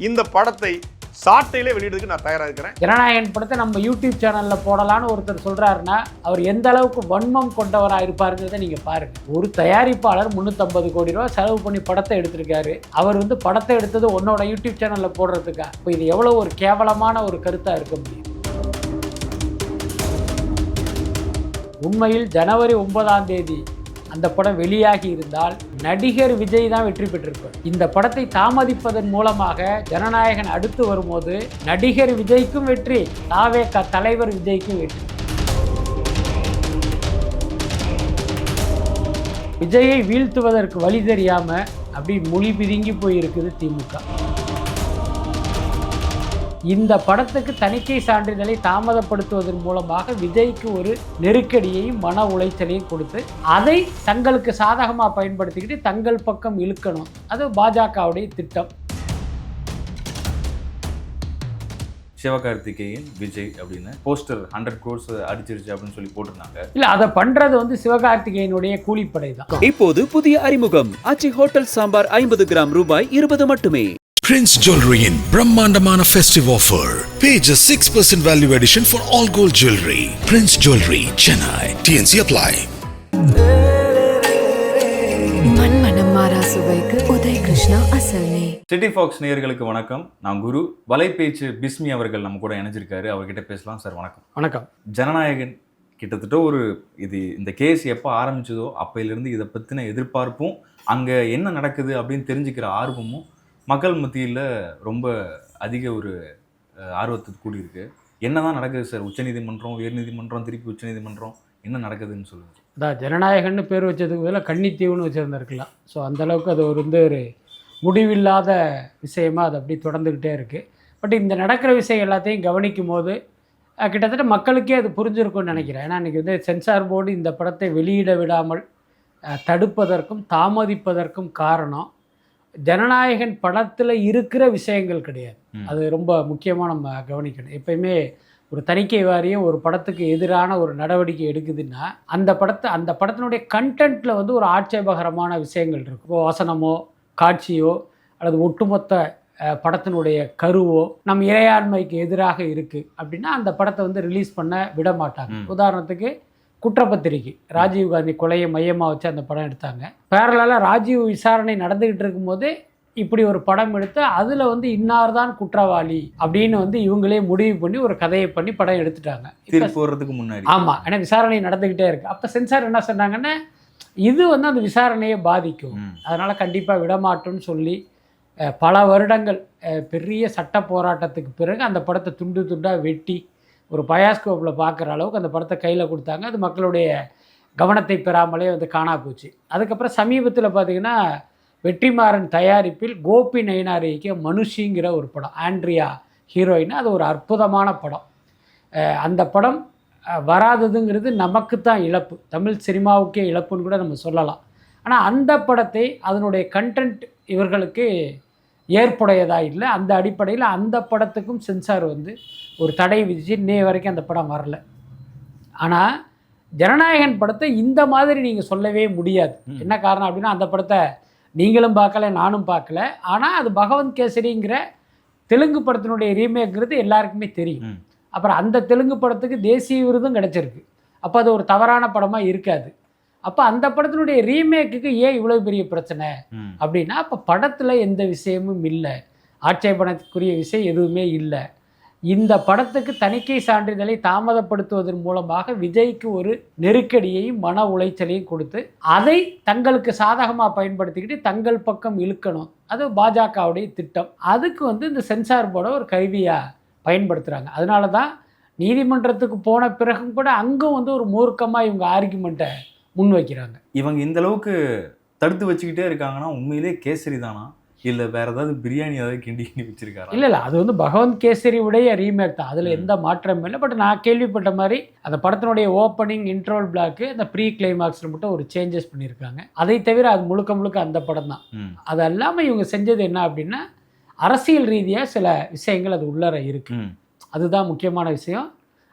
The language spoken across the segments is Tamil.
இந்த படத்தை சாட்டையிலே வெளியிடுறதுக்கு நான் தயாராக இருக்கிறேன். ஜனநாயகன் படத்தை நம்ம யூடியூப் சேனலில் போடலான்னு ஒருத்தர் சொல்கிறாருன்னா அவர் எந்த அளவுக்கு வன்மம் கொண்டவராக இருப்பாருங்கிறத நீங்கள் பாருங்கள். ஒரு தயாரிப்பாளர் 350 கோடி ரூபா செலவு பண்ணி படத்தை எடுத்திருக்காரு. அவர் படத்தை எடுத்தது உன்னோட யூடியூப் சேனலில் போடுறதுக்கா? இப்போ இது எவ்வளோ ஒரு கேவலமான ஒரு கருத்தாக இருக்க முடியும்? உண்மையில் ஜனவரி 9ஆம் தேதி அந்த படம் வெளியாகி இருந்தால் நடிகர் விஜய் தான் வெற்றி பெற்றிருப்பார். இந்த படத்தை தாமதிப்பதன் மூலமாக ஜனநாயகன் அடுத்து வரும்போது நடிகர் விஜய்க்கும் வெற்றி, தாவேகா தலைவர் விஜய்க்கும் வெற்றி. விஜயை வீழ்த்துவதற்கு வழி தெரியாம அப்படி மொழி பிதுங்கி போயிருக்குது திமுக. இந்த படத்துக்கு தணிக்கை சான்றிதழை தாமதப்படுத்துவதன் மூலமாக விஜய்க்கு ஒரு நெருக்கடியையும் மன உளைச்சலையும் கொடுத்து அதை தங்களுக்கு சாதகமாக பயன்படுத்திக்கிட்டு தங்கள் பக்கம் இழுக்கணும். அது பாஜகவுடைய திட்டம். சிவகார்த்திகேயன் விஜய் அப்படின்னு போஸ்டர் 100 crores அடிச்சிருச்சு அப்படின்னு சொல்லி போட்டிருந்தாங்க. இல்ல, அதை பண்றது சிவகார்த்திகேயனுடைய கூலிப்படை தான். இப்போது புதிய அறிமுகம் ஆச்சி ஹோட்டல் சாம்பார் 50 கிராம் ரூபாய் 20 மட்டுமே. Prince Jewelry in Brahmandamana festive offer. Pay just 6% value addition for all gold jewelry. Prince Jewelry, Chennai. TNC apply. மண்மனம் மாறா சுவைக்கு உதய் கிருஷ்ணா அசல்னே. சிட்டி ஃபாக்ஸ் நேயர்களுக்கு வணக்கம். நான் குரு. வலைப்பேச்சு பிஸ்மி அவர்கள் நம்ம கூட இணைஞ்சிருக்காரு. அவர்கிட்ட பேசலாம். சார் வணக்கம். வணக்கம். ஜனநாயகன் கிட்டத்தட்ட இந்த கேஸ் எப்போ ஆரம்பிச்சதோ அப்பையிலிருந்து இதை பற்றின எதிர்பார்ப்பும் அங்கே என்ன நடக்குது அப்படின்னு தெரிஞ்சுக்கிற ஆர்வமும் மக்கள் மத்தியில் ரொம்ப அதிக ஒரு ஆர்வத்துக்கு கூடியிருக்கு. என்ன தான் நடக்குது சார்? உச்சநீதிமன்றம், உயர்நீதிமன்றம், திருப்பி உச்சநீதிமன்றம், என்ன நடக்குதுன்னு சொல்லுங்கள். அதான் ஜனநாயகன்னு பேர் வச்சதுக்கு பதிலாக கன்னித்தீவுன்னு வச்சுருந்துருக்கலாம். ஸோ அந்தளவுக்கு அது ஒரு முடிவில்லாத விஷயமா அது அப்படி தொடர்ந்துக்கிட்டே இருக்குது. பட் இந்த நடக்கிற விஷயம் எல்லாத்தையும் கவனிக்கும் போது கிட்டத்தட்ட மக்களுக்கே அது புரிஞ்சிருக்கும்னு நினைக்கிறேன். ஏன்னா இன்றைக்கி சென்சார் போர்டு இந்த படத்தை வெளியிட விடாமல் தடுப்பதற்கும் தாமதிப்பதற்கும் காரணம் ஜனநாயகன் படத்தில் இருக்கிற விஷயங்கள் கிடையாது. அது ரொம்ப முக்கியமாக நம்ம கவனிக்கணும். எப்பயுமே ஒரு தணிக்கை வாரியம் ஒரு படத்துக்கு எதிரான ஒரு நடவடிக்கை எடுக்குதுன்னா அந்த படத்தினுடைய கண்டென்ட்டில் ஒரு ஆட்சேபகரமான விஷயங்கள் இருக்கும். இப்போ வசனமோ காட்சியோ அல்லது ஒட்டுமொத்த படத்தினுடைய கருவோ நம் இறையாண்மைக்கு எதிராக இருக்குது அப்படின்னா அந்த படத்தை ரிலீஸ் பண்ண விட மாட்டாங்க. உதாரணத்துக்கு குற்றப்பத்திரிக்கை, ராஜீவ்காந்தி கொலையை மையமாக வச்சு அந்த படம் எடுத்தாங்க. பேரலாக ராஜீவ் விசாரணை நடந்துக்கிட்டு இருக்கும்போது இப்படி ஒரு படம் எடுத்து அதில் இன்னார் தான் குற்றவாளி அப்படின்னு இவங்களே முடிவு பண்ணி ஒரு கதையை பண்ணி படம் எடுத்துட்டாங்க. போகிறதுக்கு முன்னாடி ஆமாம், ஏன்னா விசாரணை நடந்துக்கிட்டே இருக்குது. அப்போ சென்சார் என்ன சொன்னாங்கன்னா இது அந்த விசாரணையை பாதிக்கும், அதனால் கண்டிப்பாக விடமாட்டோன்னு சொல்லி பல வருடங்கள் பெரிய சட்ட போராட்டத்துக்கு பிறகு அந்த படத்தை துண்டு துண்டாக வெட்டி ஒரு பயாஸ்கோப்பில் பார்க்குற அளவுக்கு அந்த படத்தை கையில் கொடுத்தாங்க. அது மக்களுடைய கவனத்தை பெறாமலே காணா போச்சு. அதுக்கப்புறம் சமீபத்தில் பார்த்திங்கன்னா வெற்றிமாறன் தயாரிப்பில் கோபி நயினார் இயக்கிய மனுஷிங்கிற ஒரு படம், ஆண்ட்ரியா ஹீரோயின். அது ஒரு அற்புதமான படம். அந்த படம் வராததுங்கிறது நமக்கு தான் இழப்பு, தமிழ் சினிமாவுக்கே இழப்புன்னு கூட நம்ம சொல்லலாம். ஆனால் அந்த படத்தை அதனுடைய கண்டென்ட் இவர்களுக்கு ஏற்புடையதாக இல்லை. அந்த அடிப்படையில் அந்த படத்துக்கும் சென்சார் ஒரு தடை விதிச்சு இன்னைய வரைக்கும் அந்த படம் வரல. ஆனால் ஜனநாயகன் படத்தை இந்த மாதிரி நீங்கள் சொல்லவே முடியாது. என்ன காரணம் அப்படின்னா அந்த படத்தை நீங்களும் பார்க்கல, நானும் பார்க்கல. ஆனால் அது பகவந்த் கேசரிங்கிற தெலுங்கு படத்தினுடைய ரீமேக்ங்கிறது எல்லாருக்குமே தெரியும். அப்புறம் அந்த தெலுங்கு படத்துக்கு தேசிய விருதும் கிடச்சிருக்கு. அப்போ அது ஒரு தவறான படமாக இருக்காது. அப்போ அந்த படத்தினுடைய ரீமேக்குக்கு ஏன் இவ்வளோ பெரிய பிரச்சனை அப்படின்னா அப்போ படத்தில் எந்த விஷயமும் இல்லை, ஆட்சேபனைக்குரிய விஷயம் எதுவுமே இல்லை. இந்த படத்துக்கு தணிக்கை சான்றிதழை தாமதப்படுத்துவதன் மூலமாக விஜய்க்கு ஒரு நெருக்கடியையும் மன உளைச்சலையும் கொடுத்து அதை தங்களுக்கு சாதகமாக பயன்படுத்திக்கிட்டு தங்கள் பக்கம் இழுக்கணும். அது பாஜகவுடைய திட்டம். அதுக்கு இந்த சென்சார் போர்டை ஒரு கருவியாக பயன்படுத்துகிறாங்க. அதனால தான் நீதிமன்றத்துக்கு போன பிறகும் கூட அங்கும் ஒரு மூர்க்கமாக இவங்க ஆர்குமெண்ட்டை முன்வைக்கிறாங்க. இவங்க இந்த அளவுக்கு தடுத்து வச்சுக்கிட்டே இருக்காங்கன்னா உண்மையிலே கேசரி தானா இல்லை வேற ஏதாவது பிரியாணி ஏதாவது கிண்டி வச்சிருக்காரு? இல்லை, அது பகவந்த் கேசரி உடைய ரீமேக் தான், அதில் எந்த மாற்றமும் இல்லை. பட் நான் கேள்விப்பட்ட மாதிரி அந்த படத்தினுடைய ஓப்பனிங் இன்ட்ரோல் பிளாக்கு அந்த ப்ரீ கிளைமாக்ஸில் மட்டும் ஒரு சேஞ்சஸ் பண்ணியிருக்காங்க. அதை தவிர அது முழுக்க அந்த படம் தான். அது இல்லாமல் இவங்க செஞ்சது என்ன அப்படின்னா அரசியல் ரீதியாக சில விஷயங்கள் அது உள்ளர இருக்கு. அதுதான் முக்கியமான விஷயம்.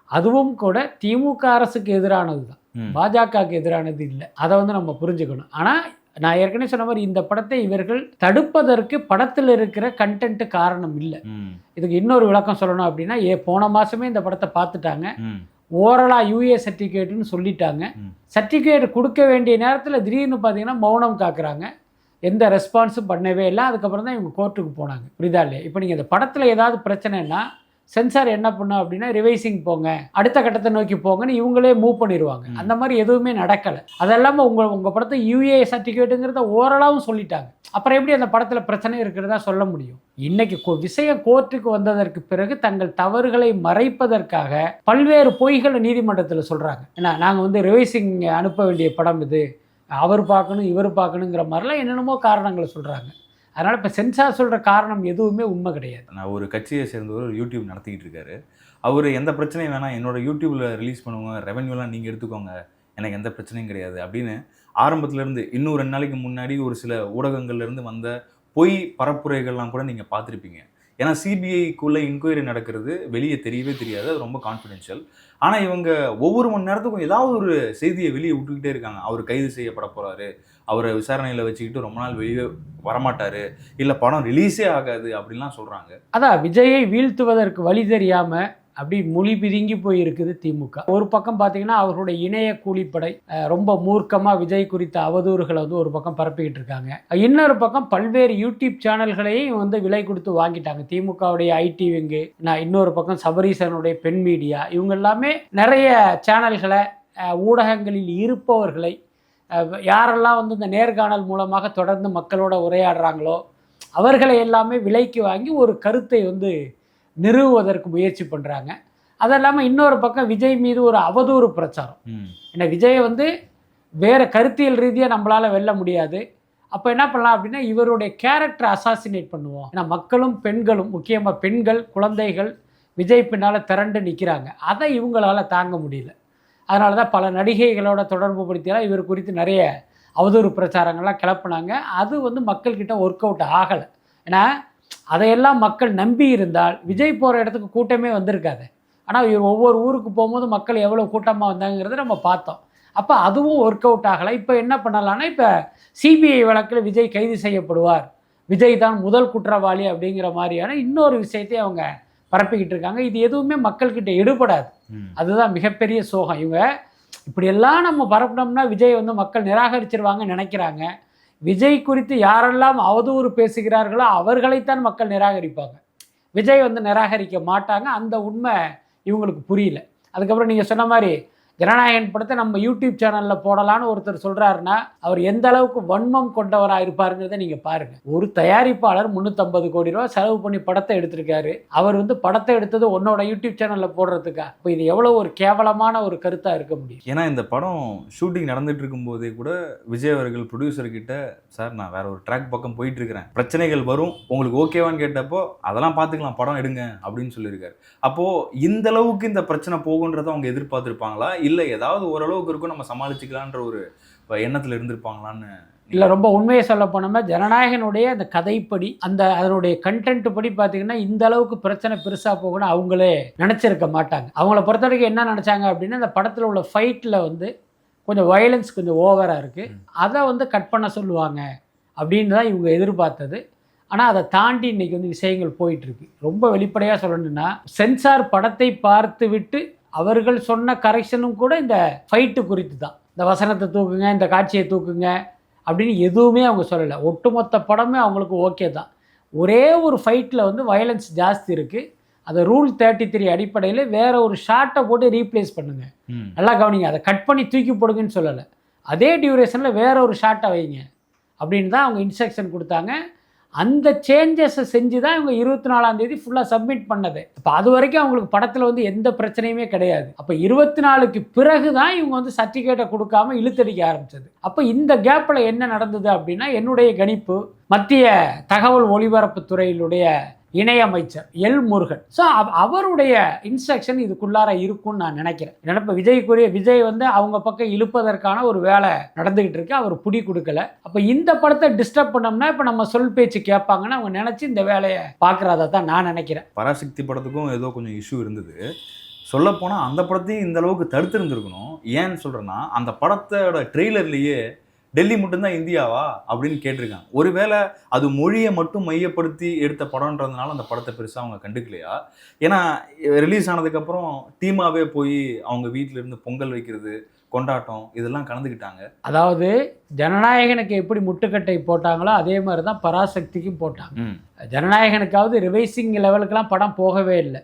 அதுவும் கூட திமுக அரசுக்கு எதிரானது தான், பாஜகவுக்கு எதிரானது இல்லை. அதை நம்ம புரிஞ்சுக்கணும். ஆனால் நான் ஏற்கனவே சொன்ன மாதிரி இந்த படத்தை இவர்கள் தடுப்பதற்கு படத்தில் இருக்கிற கண்டென்ட் காரணம் இல்லை. இதுக்கு இன்னொரு விளக்கம் சொல்லணும் அப்படின்னா, போன மாதமே இந்த படத்தை பார்த்துட்டாங்க, ஓரலாக யூஏ சர்டிஃபிகேட்டுன்னு சொல்லிட்டாங்க. சர்டிஃபிகேட் கொடுக்க வேண்டிய நேரத்தில் திடீர்னு பார்த்தீங்கன்னா மௌனம் காக்குறாங்க, எந்த ரெஸ்பான்ஸும் பண்ணவே இல்லை. அதுக்கப்புறம் தான் இவங்க கோர்ட்டுக்கு போனாங்க. புரியுதா இல்லையா? இப்போ நீங்கள் இந்த படத்தில் ஏதாவது பிரச்சனைன்னா சென்சார் என்ன பண்ணும் அப்படின்னா, ரிவைசிங் போங்க, அடுத்த கட்டத்தை நோக்கி போங்கன்னு இவங்களே மூவ் பண்ணிடுவாங்க. அந்த மாதிரி எதுவுமே நடக்கலை. அதெல்லாமல் உங்கள் படத்தை யூஏ சர்டிஃபிகேட்டுங்கிறத ஓரளவும் சொல்லிட்டாங்க. அப்புறம் எப்படி அந்த படத்தில் பிரச்சனை இருக்கிறதா சொல்ல முடியும்? இன்னைக்கு விஷயம் கோர்ட்டுக்கு வந்ததற்கு பிறகு தங்கள் தவறுகளை மறைப்பதற்காக பல்வேறு பொய்களை நீதிமன்றத்தில் சொல்கிறாங்க. ஏன்னா நாங்கள் ரிவைசிங் அனுப்ப வேண்டிய படம் இது, அவர் பார்க்கணும் இவர் பார்க்கணுங்கிற மாதிரிலாம் என்னென்னமோ காரணங்களை சொல்கிறாங்க. அதனால் இப்போ சென்சார் சொல்கிற காரணம் எதுவுமே உண்மை கிடையாது. நான் ஒரு கட்சியை சேர்ந்தவர் ஒரு யூடியூப் நடத்திக்கிட்டு இருக்காரு. அவர் எந்த பிரச்சனையும் வேணாம், என்னோட யூடியூப்பில் ரிலீஸ் பண்ணுவாங்க, ரெவென்யூலாம் நீங்கள் எடுத்துக்கோங்க, எனக்கு எந்த பிரச்சனையும் கிடையாது அப்படின்னு ஆரம்பத்துலேருந்து இன்னும் 2 நாளைக்கு முன்னாடி ஒரு சில ஊடகங்கள்லேருந்து வந்த பொய் பரப்புரைகள்லாம் கூட நீங்கள் பார்த்துருப்பீங்க. ஏன்னா சிபிஐக்குள்ளே இன்கொயரி நடக்கிறது வெளியே தெரியவே தெரியாது, அது ரொம்ப கான்ஃபிடென்ஷியல். ஆனால் இவங்க ஒவ்வொரு மணி நேரத்துக்கும் ஏதாவது ஒரு செய்தியை வெளியே விட்டுக்கிட்டே இருக்காங்க. அவர் கைது செய்யப்பட போகிறாரு, அவரை விசாரணையில் வச்சுக்கிட்டு ரொம்ப நாள் வெளியே வரமாட்டார், இல்லை படம் ரிலீஸே ஆகாது அப்படின்லாம் சொல்கிறாங்க. அதான் விஜயை வீழ்த்துவதற்கு வழி தெரியாமல் அப்படி மொழி பிதுங்கி போயிருக்குது திமுக. ஒரு பக்கம் பார்த்தீங்கன்னா அவர்களுடைய இணைய கூலிப்படை ரொம்ப மூர்க்கமாக விஜய் குறித்த அவதூறுகளை ஒரு பக்கம் பரப்பிக்கிட்டு இருக்காங்க. இன்னொரு பக்கம் பல்வேறு யூடியூப் சேனல்களையும் விலை கொடுத்து வாங்கிட்டாங்க. திமுகவுடைய ஐடி விங்கு, இன்னொரு பக்கம் சபரீசனுடைய பெண் மீடியா, இவங்க எல்லாமே நிறைய சேனல்களை, ஊடகங்களில் இருப்பவர்களை, யாரெல்லாம் இந்த நேர்காணல் மூலமாக தொடர்ந்து மக்களோட உரையாடுறாங்களோ அவர்களை எல்லாமே விலைக்கு வாங்கி ஒரு கருத்தை நிறுவுவதற்கு முயற்சி பண்ணுறாங்க. அது இல்லாமல் இன்னொரு பக்கம் விஜய் மீது ஒரு அவதூறு பிரச்சாரம். ஏன்னா விஜயை வேறு கருத்தியல் ரீதியாக நம்மளால் வெல்ல முடியாது. அப்போ என்ன பண்ணலாம் அப்படின்னா, இவருடைய கேரக்டரை அசாசினேட் பண்ணுவோம். ஏன்னா மக்களும் பெண்களும், முக்கியமாக பெண்கள் குழந்தைகள் விஜய் பின்னால் திரண்டு நிற்கிறாங்க. அதை இவங்களால் தாங்க முடியல. அதனால தான் பல நடிகைகளோட தொடர்பு படுத்தியெல்லாம் இவர் குறித்து நிறைய அவதூறு பிரச்சாரங்கள்லாம் கிளப்புனாங்க. அது மக்கள்கிட்ட ஒர்க் அவுட் ஆகலை. ஏன்னா அதையெல்லாம் மக்கள் நம்பி இருந்தால் விஜய் போகிற இடத்துக்கு கூட்டமே வந்திருக்காது. ஆனால் இவர் ஒவ்வொரு ஊருக்கு போகும்போது மக்கள் எவ்வளோ கூட்டமாக வந்தாங்கிறத நம்ம பார்த்தோம். அப்போ அதுவும் ஒர்க் அவுட் ஆகலை. இப்போ என்ன பண்ணலான்னா, இப்போ சிபிஐ வழக்கில் விஜய் கைது செய்யப்படுவார், விஜய் தான் முதல் குற்றவாளி அப்படிங்கிற மாதிரியான இன்னொரு விஷயத்தை அவங்க பரப்பிக்கிட்டு இருக்காங்க. இது எதுவுமே மக்கள்கிட்ட எடுபடாது. அதுதான் மிகப்பெரிய சோகம். இவங்க இப்படியெல்லாம் நம்ம பரப்பினோம்னா விஜய் மக்கள் நிராகரிச்சிருவாங்கன்னு நினைக்கிறாங்க. விஜய் குறித்து யாரெல்லாம் அவதூறு பேசுகிறார்களோ அவர்களைத்தான் மக்கள் நிராகரிப்பாங்க. விஜய் நிராகரிக்க மாட்டாங்க. அந்த உண்மை இவங்களுக்கு புரியல. அதுக்கப்புறம் நீங்கள் சொன்ன மாதிரி ஜனநாயகன் படத்தை நம்ம யூடியூப் சேனலில் போடலான்னு ஒருத்தர் சொல்கிறாருன்னா அவர் எந்த அளவுக்கு வன்மம் கொண்டவராக இருப்பாருங்கிறத நீங்கள் பாருங்கள். ஒரு தயாரிப்பாளர் 350 கோடி ரூபா செலவு பண்ணி படத்தை எடுத்திருக்காரு. அவர் படத்தை எடுத்தது உன்னோட யூடியூப் சேனலில் போடுறதுக்கா? இப்போ இது எவ்வளோ ஒரு கேவலமான ஒரு கருத்தாக இருக்க முடியும்? ஏன்னா இந்த படம் ஷூட்டிங் நடந்துட்டு இருக்கும்போதே கூட விஜய் அவர்கள் ப்ரொடியூசர்கிட்ட, சார் நான் வேற ஒரு ட்ராக் பக்கம் போயிட்டு இருக்கிறேன், பிரச்சனைகள் வரும், உங்களுக்கு ஓகேவான்னு கேட்டப்போ அதெல்லாம் பார்த்துக்கலாம், படம் எடுங்க அப்படின்னு சொல்லியிருக்காரு. அப்போது இந்த அளவுக்கு இந்த பிரச்சனை போகுன்றதை அவங்க எதிர்பார்த்துருப்பாங்களா, இல்லை ஏதாவது ஓரளவுக்கு இருக்கும் நம்ம சமாளிச்சுக்கலான்ற ஒரு எண்ணத்தில் இருந்திருப்பாங்களான்னு? இல்லை, ரொம்ப உண்மையை சொல்ல போனோம்னா ஜனநாயகனுடைய அந்த கதைப்படி, அதனுடைய கண்டென்ட் படி பார்த்தீங்கன்னா இந்த அளவுக்கு பிரச்சனை பெருசாக போகணும்னு அவங்களே நினச்சிருக்க மாட்டாங்க. அவங்கள பொறுத்த வரைக்கும் என்ன நினச்சாங்க அப்படின்னா, இந்த படத்தில் உள்ள ஃபைட்டில் கொஞ்சம் வயலன்ஸ் கொஞ்சம் ஓவராக இருக்குது, அதை கட் பண்ண சொல்லுவாங்க அப்படின்னு தான் இவங்க எதிர்பார்த்தது. ஆனால் அதை தாண்டி இன்றைக்கி விஷயங்கள் போயிட்டுருக்கு. ரொம்ப வெளிப்படையாக சொல்லணும்னா, சென்சார் படத்தை பார்த்து விட்டு அவர்கள் சொன்ன கரெக்ஷனும் கூட இந்த ஃபைட்டு குறித்து தான். இந்த வசனத்தை தூக்குங்க, இந்த காட்சியை தூக்குங்க அப்படின்னு எதுவுமே அவங்க சொல்லலை. ஒட்டுமொத்த படமே அவங்களுக்கு ஓகே தான். ஒரே ஒரு ஃபைட்டில் வயலன்ஸ் ஜாஸ்தி இருக்குது. அதை ரூல் 33 அடிப்படையில் வேற ஒரு ஷார்ட்டை போட்டு ரீப்ளேஸ் பண்ணுங்க, நல்லா கவனிங்க, அதை கட் பண்ணி தூக்கி போடுங்கன்னு சொல்லலை. அதே டியூரேஷனில் வேற ஒரு ஷார்ட்டை வைங்க அப்படின்னு தான் அவங்க இன்ஸ்ட்ரக்ஷன் கொடுத்தாங்க. அந்த சேஞ்சஸை செஞ்சு தான் இவங்க 24ஆம் தேதி ஃபுல்லாக சப்மிட் பண்ணது. இப்போ அது வரைக்கும் அவங்களுக்கு படத்தில் எந்த பிரச்சனையுமே கிடையாது. அப்போ 24க்கு பிறகு தான் இவங்க சர்டிஃபிகேட்டை கொடுக்காம இழுத்தடிக்க ஆரம்பிச்சது. அப்போ இந்த கேப்பில் என்ன நடந்தது அப்படின்னா, என்னுடைய கணிப்பு மத்திய தகவல் ஒலிபரப்புத்துறையினுடைய இணையமைச்சர் எல் முருகன், ஸோ அவருடைய இன்ஸ்ட்ரக்ஷன் இதுக்குள்ளார இருக்கும்னு நான் நினைக்கிறேன். இப்போ விஜய் அவங்க பக்கம் இழுப்பதற்கான ஒரு வேலை நடந்துகிட்டு இருக்கு, அவர் புடி கொடுக்கல. அப்போ இந்த படத்தை டிஸ்டர்ப் பண்ணோம்னா இப்போ நம்ம சொல் பேச்சு கேட்பாங்கன்னு அவங்க நினச்சி இந்த வேலையை பார்க்குறதா தான் நான் நினைக்கிறேன். பராசக்தி படத்துக்கும் ஏதோ கொஞ்சம் இஷ்யூ இருந்தது. சொல்லப்போனால் அந்த படத்தையும் இந்த அளவுக்கு தடுத்து இருந்திருக்கணும். ஏன்னு சொல்கிறேன்னா, அந்த படத்தோட ட்ரெய்லர்லேயே டெல்லி மட்டும்தான் இந்தியாவா அப்படின்னு கேட்டிருக்காங்க. ஒருவேளை அது மொழியை மட்டும் மையப்படுத்தி எடுத்த படம்ன்றதுனால அந்த படத்தை பெருசாக அவங்க கண்டுக்கலையா? ஏன்னா ரிலீஸ் ஆனதுக்கப்புறம் டீமாவே போய் அவங்க வீட்டில இருந்து பொங்கல் வைக்கிறது, கொண்டாட்டம் இதெல்லாம் கலந்துக்கிட்டாங்க. அதாவது ஜனநாயகனுக்கு எப்படி முட்டுக்கட்டை போட்டாங்களோ அதே மாதிரி தான் பராசக்திக்கும் போட்டாங்க. ஜனநாயகனுக்காவது ரிவைசிங் லெவலுக்கெல்லாம் படம் போகவே இல்லை.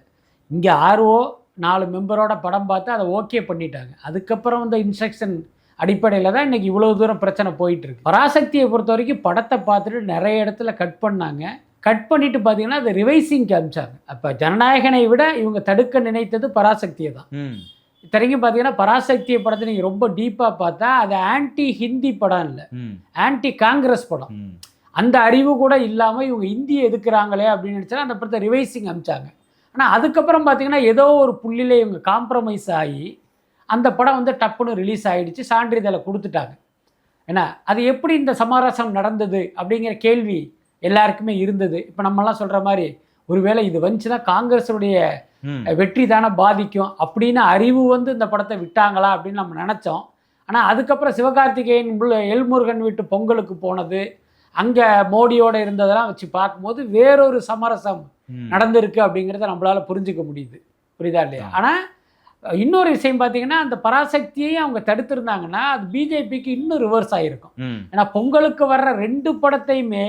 இங்கே ஆர்ஓ 4 மெம்பரோட படம் பார்த்து அதை ஓகே பண்ணிட்டாங்க. அதுக்கப்புறம் இந்த இன்ஸ்ட்ரக்ஷன் அடிப்படையில் தான் இன்றைக்கி இவ்வளோ தூரம் பிரச்சனை போயிட்டுருக்கு. பராசக்தியை பொறுத்த வரைக்கும் படத்தை பார்த்துட்டு நிறைய இடத்துல கட் பண்ணாங்க. கட் பண்ணிட்டு பார்த்தீங்கன்னா அது ரிவைசிங்க்கு அமிச்சாங்க. அப்போ ஜனநாயகனை விட இவங்க தடுக்க நினைத்தது பராசக்தியை தான். இத்தனைக்கும் பார்த்தீங்கன்னா பராசக்தியை படத்தை நீங்கள் ரொம்ப டீப்பாக பார்த்தா அது ஆன்டி ஹிந்தி படம் இல்லை, ஆன்டி காங்கிரஸ் படம். அந்த அறிவு கூட இல்லாமல் இவங்க இந்தியை எதுக்குறாங்களே அப்படின்னு நினச்சா அந்த படத்தை ரிவைசிங் அமிச்சாங்க. ஆனால் அதுக்கப்புறம் பார்த்தீங்கன்னா ஏதோ ஒரு புள்ளியில் இவங்க காம்ப்ரமைஸ் ஆகி அந்த படம் வந்து டப்புன்னு ரிலீஸ் ஆகிடுச்சு, சான்றிதழை கொடுத்துட்டாங்க. ஏன்னா அது எப்படி இந்த சமரசம் நடந்தது அப்படிங்கிற கேள்வி எல்லாருக்குமே இருந்தது. இப்போ நம்மலாம் சொல்கிற மாதிரி ஒருவேளை இது வந்துச்சுன்னா காங்கிரஸுடைய வெற்றி தானே பாதிக்கும் அப்படின்னு அறிவு வந்து இந்த படத்தை விட்டாங்களா அப்படின்னு நம்ம நினச்சோம். ஆனால் அதுக்கப்புறம் சிவகார்த்திகேயன் எல்முருகன் வீட்டு பொங்கலுக்கு போனது, அங்கே மோடியோடு இருந்ததெல்லாம் வச்சு பார்க்கும்போது வேறொரு சமரசம் நடந்திருக்கு அப்படிங்கிறத நம்மளால் புரிஞ்சுக்க முடியுது. புரியுதா இல்லையா? ஆனால் இன்னொரு விஷயம் பார்த்தீங்கன்னா அந்த பராசக்தியை அவங்க தடுத்திருந்தாங்கன்னா அது பிஜேபிக்கு இன்னும் ரிவர்ஸ் ஆகிருக்கும். ஏன்னா பொங்கலுக்கு வர்ற 2 படத்தையுமே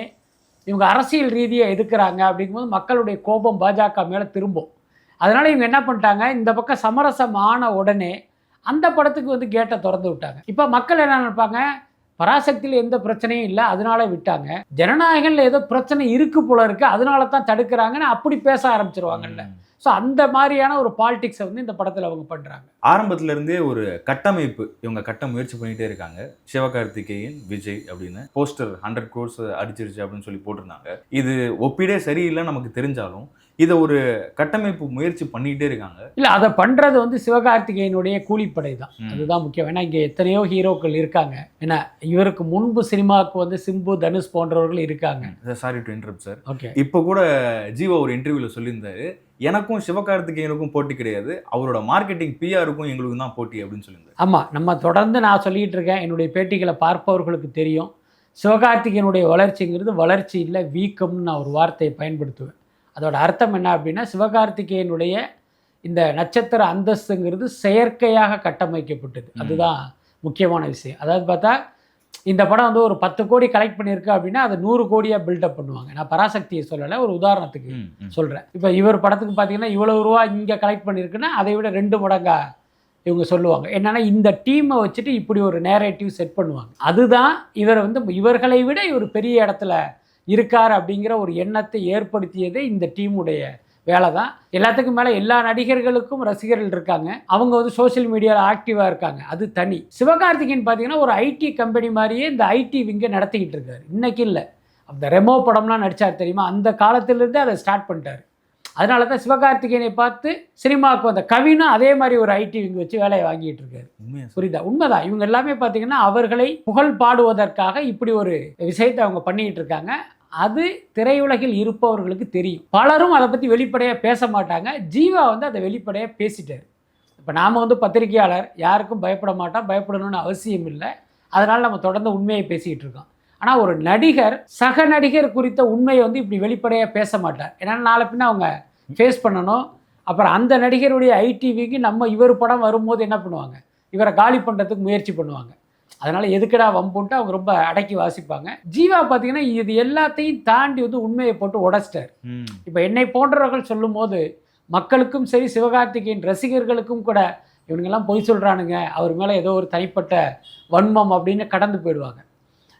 இவங்க அரசியல் ரீதியாக எதுக்குறாங்க அப்படிங்கும்போது மக்களுடைய கோபம் பாஜக மேலே திரும்பும். அதனால் இவங்க என்ன பண்ணிட்டாங்க, இந்த பக்கம் சமரசம் ஆன உடனே அந்த படத்துக்கு வந்து கேட்டை திறந்து விட்டாங்க. இப்போ மக்கள் என்ன நினைப்பாங்க, பராசக்தியில் எந்த பிரச்சனையும் இல்லை அதனால விட்டாங்க, ஜனநாயகனில் ஏதோ பிரச்சனை இருக்குது போல இருக்குது அதனால தான் தடுக்கிறாங்கன்னு அப்படி பேச ஆரம்பிச்சிருவாங்கல்ல. ஸோ அந்த மாதிரியான ஒரு பாலிடிக்ஸை வந்து இந்த படத்தில் அவங்க பண்ணுறாங்க. ஆரம்பத்துல இருந்தே ஒரு கட்டமைப்பு இவங்க கட்ட முயற்சி பண்ணிகிட்டே இருக்காங்க. சிவகார்த்திகேயன், விஜய் அப்படின்னு போஸ்டர் 100 crores அடிச்சிருச்சு அப்படின்னு சொல்லி போட்டிருந்தாங்க. இது ஒப்பிடே சரியில்லைன்னு நமக்கு தெரிஞ்சாலும் இதை ஒரு கட்டமைப்பு முயற்சி பண்ணிக்கிட்டே இருக்காங்க. இல்லை அதை பண்ணுறது வந்து சிவகார்த்திகேயனுடைய கூலிப்படை தான். அதுதான் முக்கியம். ஏன்னா இங்கே எத்தனையோ ஹீரோக்கள் இருக்காங்க. ஏன்னா இவருக்கு முன்பு சினிமாவுக்கு வந்து சிம்பு, தனுஷ் போன்றவர்கள் இருக்காங்க. Sorry to interrupt sir. Okay. இப்போ கூட ஜீவா ஒரு இன்டர்வியூவில் சொல்லியிருந்தாரு, எனக்கும் சிவகார்த்திகேயனுக்கும் போட்டி கிடையாது, அவரோட மார்க்கெட்டிங் பிஆருக்கும் எங்களுக்கும் தான் போட்டி அப்படின்னு சொல்லியிருந்தாரு. ஆமாம், நம்ம தொடர்ந்து நான் சொல்லிகிட்டு இருக்கேன், என்னுடைய பேட்டிகளை பார்ப்பவர்களுக்கு தெரியும், சிவகார்த்திகேயனுடைய வளர்ச்சிங்கிறது வளர்ச்சி இல்லை வீக்கம்னு நான் ஒரு வார்த்தையை பயன்படுத்துவேன். அதோட அர்த்தம் என்ன அப்படின்னா சிவகார்த்திகேயனுடைய இந்த நட்சத்திர அந்தஸ்துங்கிறது செயற்கையாக கட்டமைக்கப்பட்டது. அதுதான் முக்கியமான விஷயம். அதாவது பார்த்தா இந்த படம் வந்து ஒரு 10 கோடி கலெக்ட் பண்ணியிருக்கு அப்படின்னா அதை 100 கோடியாக பில்டப் பண்ணுவாங்க. நான் பராசக்தியை சொல்லலை, ஒரு உதாரணத்துக்கு சொல்கிறேன். இப்போ இவர் படத்துக்கு பார்த்தீங்கன்னா இவ்வளவு ரூபா இங்கே கலெக்ட் பண்ணியிருக்குன்னா அதை விட 2 மடங்கா இவங்க சொல்லுவாங்க. என்னென்னா இந்த டீமை வச்சுட்டு இப்படி ஒரு நேரேட்டிவ் செட் பண்ணுவாங்க. அதுதான் இவர் வந்து இவர்களை விட இவர் பெரிய இடத்துல இருக்கார் அப்படிங்கிற ஒரு எண்ணத்தை ஏற்படுத்தியதே இந்த டீமுடைய வேலை தான். எல்லாத்துக்கும் மேலே எல்லா நடிகர்களுக்கும் ரசிகர்கள் இருக்காங்க, அவங்க வந்து சோஷியல் மீடியாவில் ஆக்டிவாக இருக்காங்க, அது தனி. சிவகார்த்திகேயன் பார்த்தீங்கன்னா ஒரு ஐடி கம்பெனி மாதிரியே இந்த ஐடி விங்கை நடத்திக்கிட்டு இருக்காரு. இன்றைக்கி இல்லை, அந்த ரெமோ படம்லாம் நடித்தார் தெரியுமா, அந்த காலத்திலேருந்தே அதை ஸ்டார்ட் பண்ணிட்டார். அதனால தான் சிவகார்த்திகேயனை பார்த்து சினிமாவுக்கு வந்த கவினும் அதே மாதிரி ஒரு ஐடி விங் வச்சு வேலையை வாங்கிட்டு இருக்காரு. புரியுதா? உண்மைதான். இவங்க எல்லாமே பார்த்தீங்கன்னா அவர்களை புகழ் பாடுவதற்காக இப்படி ஒரு விஷயத்தை அவங்க பண்ணிக்கிட்டு இருக்காங்க. அது திரையுலகில் இருப்பவர்களுக்கு தெரியும். பலரும் அதை பற்றி வெளிப்படையாக பேச மாட்டாங்க. ஜீவா வந்து அதை வெளிப்படையாக பேசிட்டார். இப்போ நாம் வந்து பத்திரிகையாளர், யாருக்கும் பயப்பட மாட்டோம், பயப்படணும்னு அவசியம் இல்லை. அதனால் நம்ம தொடர்ந்து உண்மையை பேசிக்கிட்டு இருக்கோம். ஆனால் ஒரு நடிகர் சக நடிகர் குறித்த உண்மையை வந்து இப்படி வெளிப்படையாக பேச மாட்டார். ஏன்னா நாளை பின்ன அவங்க ஃபேஸ் பண்ணணும். அப்புறம் அந்த நடிகருடைய ஐடிவிக்கு நம்ம இவர் படம் வரும்போது என்ன பண்ணுவாங்க, இவரை காலி பண்ணுறதுக்கு முயற்சி பண்ணுவாங்க. அதனால் எதுக்கடா வம்புன்ட்டு அவங்க ரொம்ப அடக்கி வாசிப்பாங்க. ஜீவா பார்த்தீங்கன்னா இது எல்லாத்தையும் தாண்டி வந்து உண்மையை போட்டு உடைச்சிட்டார். இப்போ என்னை போன்றவர்கள் சொல்லும் போது மக்களுக்கும் சரி சிவகார்த்திகேயன் ரசிகர்களுக்கும் கூட இவனுங்கெல்லாம் பொய் சொல்கிறானுங்க, அவர் மேலே ஏதோ ஒரு தனிப்பட்ட வன்மம் அப்படின்னு கடந்து போயிடுவாங்க.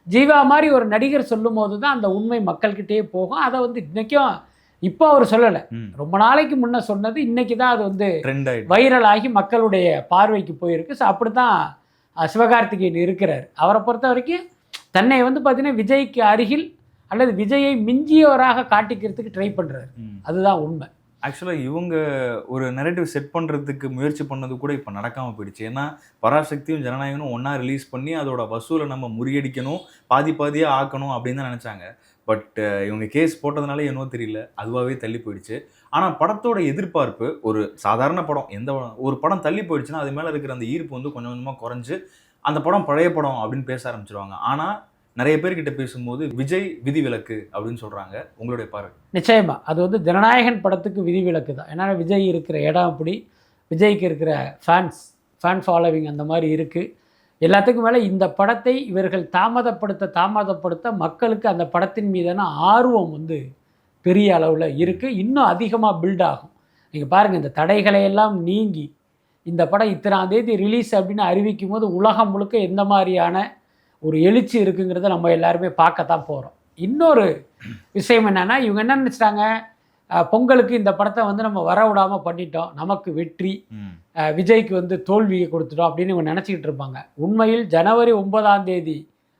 ஜீவா மாதிரி ஒரு நடிகர் சொல்லும் போது தான் அந்த உண்மை மக்கள்கிட்டே போகும். அதை வந்து இன்றைக்கும் இப்போ அவர் சொல்லலை, ரொம்ப நாளைக்கு முன்னே சொன்னது இன்றைக்கி தான் அது வந்து வைரலாகி மக்களுடைய பார்வைக்கு போயிருக்கு. ஸோ அப்படி தான் சிவகார்த்திகேயன் இருக்கிறார். அவரை பொறுத்த வரைக்கும் தன்னை வந்து பார்த்தீங்கன்னா விஜய்க்கு அருகில் அல்லது விஜயை மிஞ்சியவராக காட்டிக்கிறதுக்கு ட்ரை பண்ணுறாரு. அதுதான் உண்மை. ஆக்சுவலாக இவங்க ஒரு நெரேட்டிவ் செட் பண்ணுறதுக்கு முயற்சி பண்ணது கூட இப்போ நடக்காமல் போயிடுச்சு. ஏன்னா பராசக்தியும் ஜனநாயகனும் ஒன்றா ரிலீஸ் பண்ணி அதோட வசூலை நம்ம முறியடிக்கணும், பாதியாக ஆக்கணும் அப்படின்னு தான் நினச்சாங்க. பட் இவங்க கேஸ் போட்டதுனால என்னவோ தெரியல, அதுவாகவே தள்ளி போயிடுச்சு. ஆனால் படத்தோட எதிர்பார்ப்பு, ஒரு சாதாரண படம், ஒரு படம் தள்ளி போயிடுச்சுன்னா அது மேலே இருக்கிற அந்த ஈர்ப்பு வந்து கொஞ்சம் கொஞ்சமாக குறைஞ்சு அந்த படம் பழைய படம் அப்படின்னு பேச ஆரம்பிச்சிருவாங்க. ஆனால் நிறைய பேர்கிட்ட பேசும்போது விஜய் விதிவிலக்கு அப்படின்னு சொல்கிறாங்க. உங்களுடைய பார்வை? நிச்சயமா அது வந்து ஜனநாயகன் படத்துக்கு விதிவிலக்கு தான். ஏன்னா விஜய் இருக்கிற இடம் அப்படி, விஜய்க்கு இருக்கிற ஃபேன் ஃபாலோவிங் அந்த மாதிரி இருக்குது. எல்லாத்துக்கும் மேலே இந்த படத்தை இவர்கள் தாமதப்படுத்த மக்களுக்கு அந்த படத்தின் மீதான ஆர்வம் வந்து பெரிய அளவில் இருக்குது. இன்னும் அதிகமாக பில்ட் ஆகும். நீங்கள் பாருங்கள், இந்த தடைகளை எல்லாம் நீங்கி இந்த படம் இத்தனாம் தேதி ரிலீஸ் அப்படின்னு அறிவிக்கும் போது உலகம் முழுக்க எந்த மாதிரியான ஒரு எழுச்சி இருக்குங்கிறத நம்ம எல்லாருமே பார்க்கத்தான் போகிறோம். இன்னொரு விஷயம் என்னென்னா, இவங்க என்ன நினச்சிட்டாங்க, பொங்கலுக்கு இந்த படத்தை வந்து நம்ம வர விடாமல் பண்ணிட்டோம், நமக்கு வெற்றி, விஜய்க்கு வந்து தோல்வியை கொடுத்துட்டோம் அப்படின்னு இவங்க நினச்சிக்கிட்டு இருப்பாங்க. உண்மையில் ஜனவரி 9ஆம் தேதி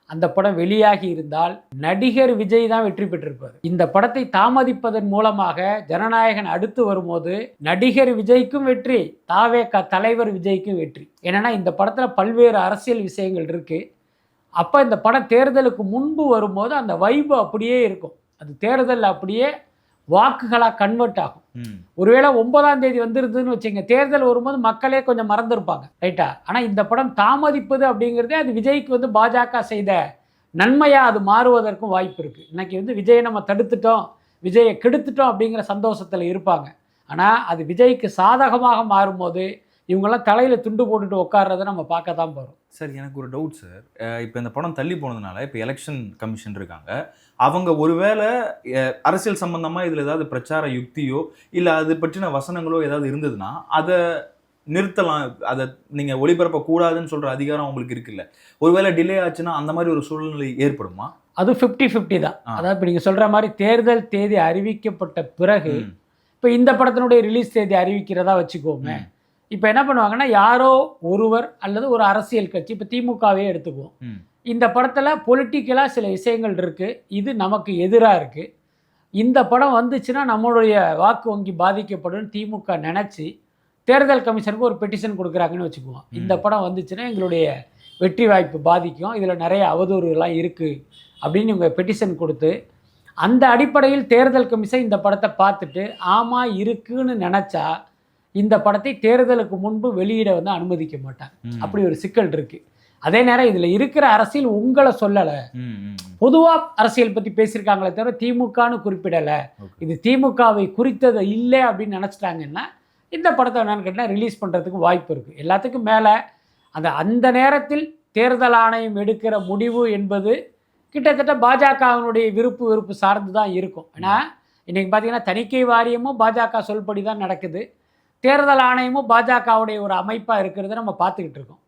அந்த படம் வெளியாகி இருந்தால் நடிகர் விஜய் தான் வெற்றி பெற்றிருப்பார். இந்த படத்தை தாமதிப்பதன் மூலமாக ஜனநாயகன் அடுத்து வரும்போது நடிகர் விஜய்க்கும் வெற்றி, தாவேகா தலைவர் விஜய்க்கும் வெற்றி. ஏன்னா இந்த படத்தில் பல்வேறு அரசியல் விஷயங்கள் இருக்குது. அப்போ இந்த படம் தேர்தலுக்கு முன்பு வரும்போது அந்த வைபு அப்படியே இருக்கும். அது தேர்தலில் அப்படியே வாக்குகளாக கன்வெர்ட் ஆகும். ஒருவேளை 9ஆம் தேதி வந்துருதுன்னு வச்சுங்க, தேர்தல் வரும்போது மக்களே கொஞ்சம் மறந்துருப்பாங்க, ரைட்டா? ஆனால் இந்த படம் தாமதிப்பது அப்படிங்கிறதே அது விஜய்க்கு வந்து பாஜக செய்த நன்மையாக அது மாறுவதற்கும் வாய்ப்பு இருக்குது. இன்னைக்கு வந்து விஜயை நம்ம தடுத்துட்டோம், விஜயை கெடுத்துட்டோம் அப்படிங்கிற சந்தோஷத்தில் இருப்பாங்க. ஆனால் அது விஜய்க்கு சாதகமாக மாறும்போது இவங்கெல்லாம் தலையில் துண்டு போட்டுட்டு உட்கார்றதை நம்ம பார்க்க தான் போகிறோம். சார், எனக்கு ஒரு டவுட் சார். இப்போ இந்த படம் தள்ளி போனதுனால இப்போ எலெக்ஷன் கமிஷன் இருக்காங்க, அவங்க ஒருவேளை அரசியல் சம்பந்தமாக இதில் ஏதாவது பிரச்சார யுக்தியோ இல்லை அது பற்றின வசனங்களோ ஏதாவது இருந்ததுன்னா அதை நிறுத்தலாம், அதை நீங்கள் ஒளிபரப்பக்கூடாதுன்னு சொல்கிற அதிகாரம் அவங்களுக்கு இருக்குல்ல. ஒருவேளை டிலே ஆச்சுன்னா அந்த மாதிரி ஒரு சூழ்நிலை ஏற்படுமா? அது 50-50 தான். அதாவது இப்போ நீங்கள் சொல்கிற மாதிரி தேர்தல் தேதி அறிவிக்கப்பட்ட பிறகு இப்போ இந்த படத்தினுடைய ரிலீஸ் தேதி அறிவிக்கிறதா வச்சுக்கோங்க. இப்போ என்ன பண்ணுவாங்கன்னா, யாரோ ஒருவர் அல்லது ஒரு அரசியல் கட்சி, இப்போ திமுகவே எடுத்துக்குவோம், இந்த படத்தில் பொலிட்டிக்கலாக சில விஷயங்கள் இருக்குது, இது நமக்கு எதிராக இருக்குது, இந்த படம் வந்துச்சுன்னா நம்மளுடைய வாக்கு வங்கி பாதிக்கப்படும் திமுக நினச்சி தேர்தல் கமிஷனுக்கு ஒரு பெட்டிஷன் கொடுக்குறாங்கன்னு வச்சுக்குவோம். இந்த படம் வந்துச்சுன்னா எங்களுடைய வெற்றி வாய்ப்பு பாதிக்கும், இதில் நிறைய அவதூறுலாம் இருக்குது அப்படின்னு இவங்க பெட்டிஷன் கொடுத்து, அந்த அடிப்படையில் தேர்தல் கமிஷன் இந்த படத்தை பார்த்துட்டு ஆமாம் இருக்குன்னு நினச்சா இந்த படத்தை தேர்தலுக்கு முன்பு வெளியிட வந்து அனுமதிக்க மாட்டாங்க. அப்படி ஒரு சிக்கல் இருக்குது. அதே நேரம் இதில் இருக்கிற அரசியல் உங்களை சொல்லலை, பொதுவாக அரசியல் பற்றி பேசியிருக்காங்களே தவிர திமுகன்னு குறிப்பிடலை, இது திமுகவை குறித்தது இல்லை அப்படின்னு நினச்சிட்டாங்கன்னா இந்த படத்தை என்னன்னு கேட்டால் ரிலீஸ் பண்ணுறதுக்கு வாய்ப்பு இருக்குது. எல்லாத்துக்கும் மேலே அந்த நேரத்தில் தேர்தல் ஆணையம் எடுக்கிற முடிவு என்பது கிட்டத்தட்ட பாஜகவினுடைய விருப்பு சார்ந்து தான் இருக்கும். ஏன்னா இன்றைக்கி பார்த்தீங்கன்னா தணிக்கை வாரியமும் பாஜக சொல்படி தான் நடக்குது, தேர்தல் ஆணையமும் பாஜகவுடைய ஒரு அமைப்பாக இருக்கிறத நம்ம பார்த்துக்கிட்டு இருக்கோம்.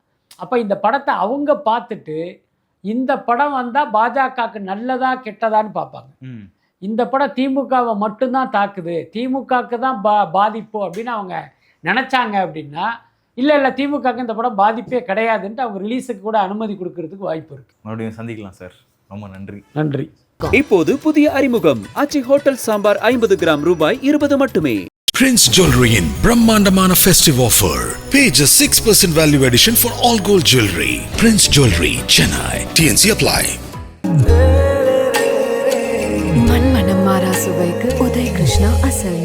அப்போ இந்த படத்தை அவங்க பார்த்துட்டு இந்த படம் வந்தால் பாஜகவுக்கு நல்லதா கெட்டதான்னு பார்ப்பாங்க. இந்த படம் திமுகவை மட்டும்தான் தாக்குது, திமுகவுக்கு தான் பாதிப்பு அப்படின்னு அவங்க நினச்சாங்க அப்படின்னா, இல்லை திமுகவுக்கு இந்த படம் பாதிப்பே கிடையாதுன்ட்டு அவங்க ரிலீஸுக்கு கூட அனுமதி கொடுக்கறதுக்கு வாய்ப்பு இருக்குது. மறுபடியும் சந்திக்கலாம் சார். ரொம்ப நன்றி. நன்றி. இப்போது புதிய அறிமுகம் ஆச்சி ஹோட்டல் சாம்பார் 50 கிராம் ரூபாய் 20 மட்டுமே. Prince Jewelry in Brahmandamana festive offer. Pay just 6% value addition for all gold jewelry. Prince Jewelry, Chennai. TNC apply. மண் மனம் மாறா சுவைக்கு உதய் கிருஷ்ணா அசல்